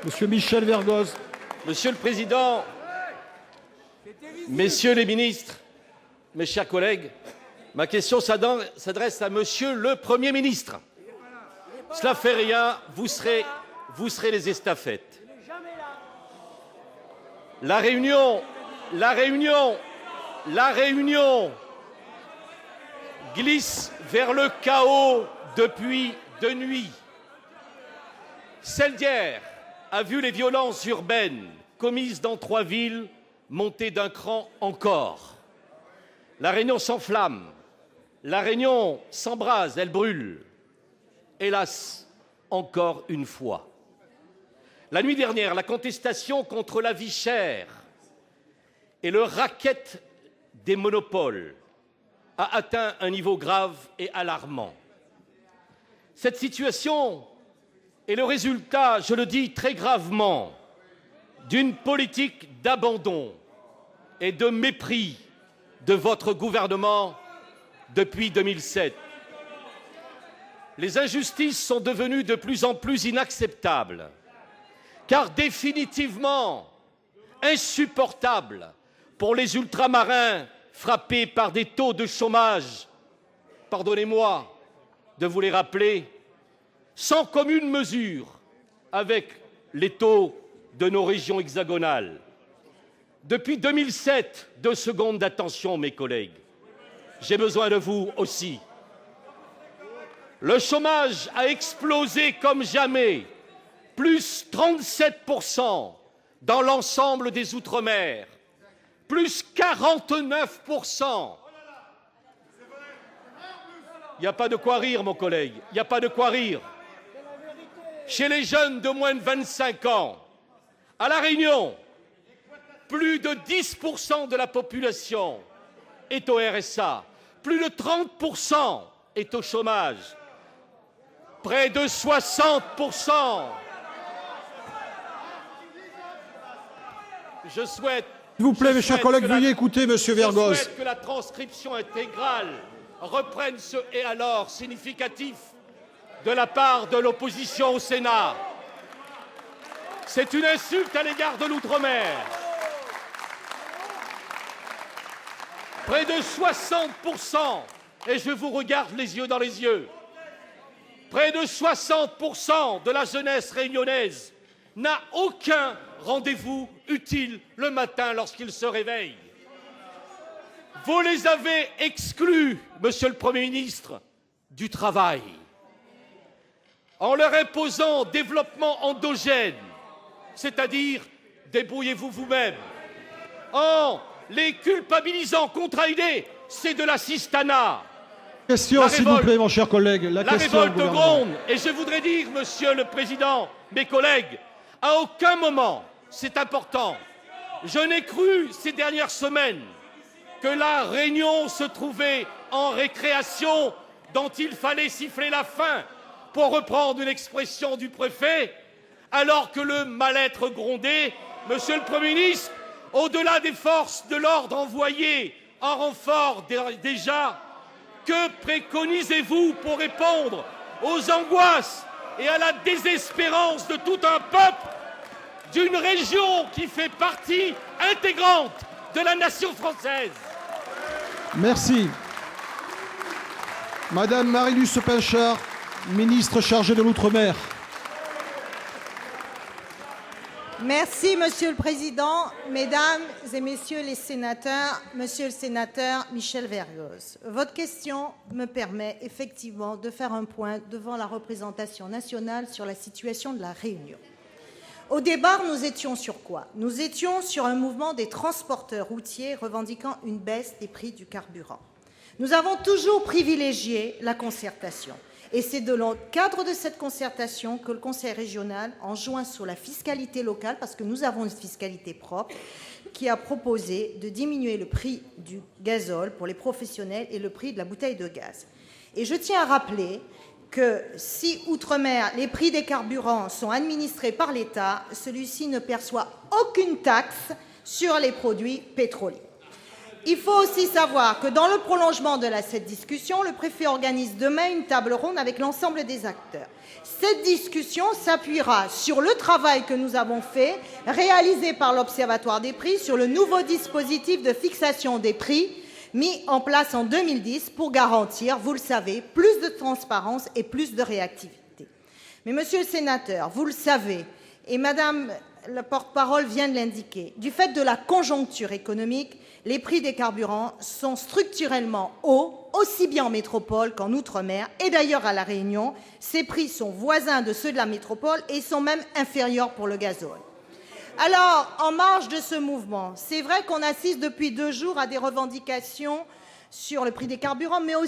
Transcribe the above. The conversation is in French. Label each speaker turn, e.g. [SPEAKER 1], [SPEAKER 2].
[SPEAKER 1] Monsieur Michel Vergoz.
[SPEAKER 2] Monsieur le Président, Messieurs les ministres, mes chers collègues, ma question s'adresse à Monsieur le Premier ministre. Cela fait rien, vous serez les estafettes. La Réunion glisse vers le chaos depuis 2 nuits. Celle d'hier a vu les violences urbaines commises dans 3 villes monter d'un cran encore. La Réunion s'enflamme, la Réunion s'embrase, elle brûle. Hélas, encore une fois. La nuit dernière, la contestation contre la vie chère et le racket des monopoles a atteint un niveau grave et alarmant. Cette situation est le résultat, je le dis très gravement, d'une politique d'abandon et de mépris de votre gouvernement depuis 2007. Les injustices sont devenues de plus en plus inacceptables, car définitivement insupportables pour les ultramarins frappés par des taux de chômage, pardonnez-moi de vous les rappeler, sans commune mesure avec les taux de nos régions hexagonales. Depuis 2007, 2 secondes d'attention, mes collègues, j'ai besoin de vous aussi. Le chômage a explosé comme jamais, plus 37% dans l'ensemble des Outre-mer, plus 49%. Il n'y a pas de quoi rire, mon collègue, il n'y a pas de quoi rire. Chez les jeunes de moins de 25 ans, à La Réunion, plus de 10% de la population est au RSA, plus de 30% est au chômage, près de 60%. Je souhaite...
[SPEAKER 1] S'il vous plaît, mes chers collègues, veuillez écouter Monsieur Vergoz.
[SPEAKER 2] Je souhaite que la transcription intégrale reprenne ce « et alors » significatif de la part de l'opposition au Sénat. C'est une insulte à l'égard de l'Outre-mer. Près de 60%, et je vous regarde les yeux dans les yeux, près de 60% de la jeunesse réunionnaise n'a aucun rendez-vous utile le matin lorsqu'il se réveille. Vous les avez exclus, Monsieur le Premier ministre, du travail, en leur imposant développement endogène, c'est-à-dire débrouillez-vous vous-même, en les culpabilisant, contraindés, c'est de l'assistanat.
[SPEAKER 1] Question, s'il vous plaît, mon cher collègue.
[SPEAKER 2] La révolte gronde. Et je voudrais dire, Monsieur le Président, mes collègues, à aucun moment, c'est important, je n'ai cru ces dernières semaines que la Réunion se trouvait en récréation dont il fallait siffler la fin, pour reprendre une expression du préfet, alors que le mal-être grondait. Monsieur le Premier ministre, au-delà des forces de l'ordre envoyées en renfort déjà, que préconisez-vous pour répondre aux angoisses et à la désespérance de tout un peuple d'une région qui fait partie intégrante de la nation française?
[SPEAKER 1] Merci. Madame Marie-Luce Pinchard, ministre chargée de l'Outre-mer.
[SPEAKER 3] Merci, Monsieur le Président, Mesdames et Messieurs les sénateurs, Monsieur le sénateur Michel Vergoz. Votre question me permet effectivement de faire un point devant la représentation nationale sur la situation de la Réunion. Au départ, nous étions sur quoi? Nous étions sur un mouvement des transporteurs routiers revendiquant une baisse des prix du carburant. Nous avons toujours privilégié la concertation. Et c'est dans le cadre de cette concertation que le Conseil régional, en jouant sur la fiscalité locale, parce que nous avons une fiscalité propre, qui a proposé de diminuer le prix du gazole pour les professionnels et le prix de la bouteille de gaz. Et je tiens à rappeler que si Outre-mer, les prix des carburants sont administrés par l'État, celui-ci ne perçoit aucune taxe sur les produits pétroliers. Il faut aussi savoir que dans le prolongement de cette discussion, le préfet organise demain une table ronde avec l'ensemble des acteurs. Cette discussion s'appuiera sur le travail que nous avons fait, réalisé par l'Observatoire des prix, sur le nouveau dispositif de fixation des prix mis en place en 2010 pour garantir, vous le savez, plus de transparence et plus de réactivité. Mais monsieur le sénateur, vous le savez, et madame la porte-parole vient de l'indiquer, du fait de la conjoncture économique, les prix des carburants sont structurellement hauts, aussi bien en métropole qu'en outre-mer. Et d'ailleurs, à La Réunion, ces prix sont voisins de ceux de la métropole et sont même inférieurs pour le gazole. Alors, en marge de ce mouvement, c'est vrai qu'on assiste depuis 2 jours à des revendications sur le prix des carburants, mais aussi